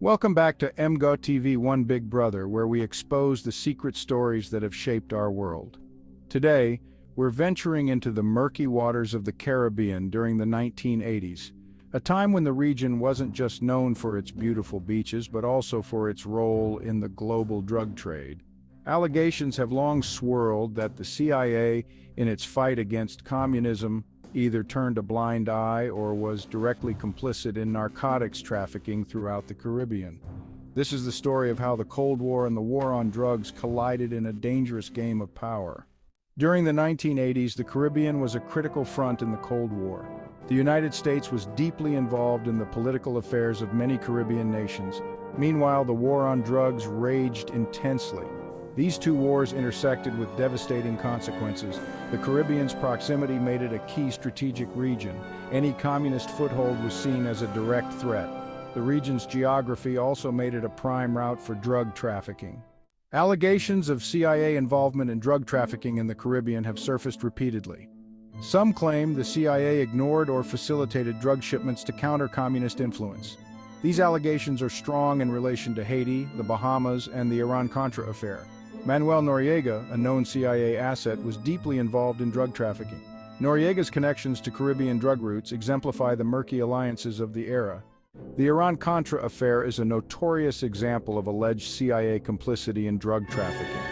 Welcome back to MGO TV One Big Brother, where we expose the secret stories that have shaped our world. Today, we're venturing into the murky waters of the Caribbean during the 1980s, a time when the region wasn't just known for its beautiful beaches, but also for its role in the global drug trade. Allegations have long swirled that the CIA, in its fight against communism, either turned a blind eye or was directly complicit in narcotics trafficking throughout the Caribbean. This is the story of how the Cold War and the war on drugs collided in a dangerous game of power. During the 1980s, the Caribbean was a critical front in the Cold War. The United States was deeply involved in the political affairs of many Caribbean nations. Meanwhile, the war on drugs raged intensely. These two wars intersected with devastating consequences. The Caribbean's proximity made it a key strategic region. Any communist foothold was seen as a direct threat. The region's geography also made it a prime route for drug trafficking. Allegations of CIA involvement in drug trafficking in the Caribbean have surfaced repeatedly. Some claim the CIA ignored or facilitated drug shipments to counter communist influence. These allegations are strong in relation to Haiti, the Bahamas, and the Iran-Contra affair. Manuel Noriega, a known CIA asset, was deeply involved in drug trafficking. Noriega's connections to Caribbean drug routes exemplify the murky alliances of the era. The Iran-Contra affair is a notorious example of alleged CIA complicity in drug trafficking.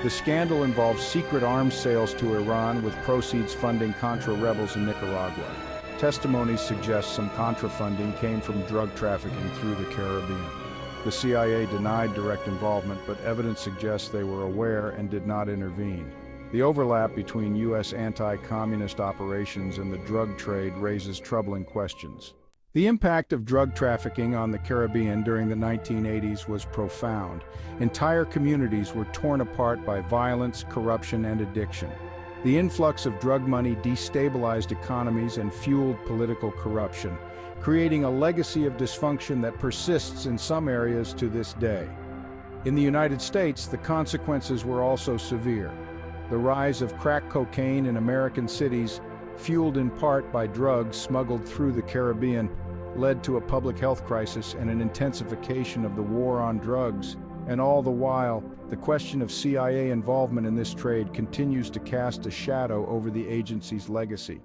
The scandal involves secret arms sales to Iran, with proceeds funding Contra rebels in Nicaragua. Testimonies suggest some Contra funding came from drug trafficking through the Caribbean. The CIA denied direct involvement, but evidence suggests they were aware and did not intervene. The overlap between U.S. anti-communist operations and the drug trade raises troubling questions. The impact of drug trafficking on the Caribbean during the 1980s was profound. Entire communities were torn apart by violence, corruption, and addiction. The influx of drug money destabilized economies and fueled political corruption, creating a legacy of dysfunction that persists in some areas to this day. In the United States, the consequences were also severe. The rise of crack cocaine in American cities, fueled in part by drugs smuggled through the Caribbean, led to a public health crisis and an intensification of the war on drugs. And all the while, the question of CIA involvement in this trade continues to cast a shadow over the agency's legacy.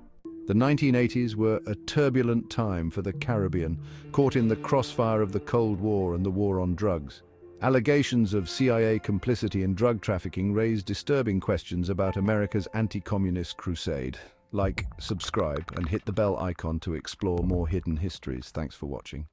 The 1980s were a turbulent time for the Caribbean, caught in the crossfire of the Cold War and the war on drugs. Allegations of CIA complicity in drug trafficking raised disturbing questions about America's anti-communist crusade. Like, subscribe, and hit the bell icon to explore more hidden histories. Thanks for watching.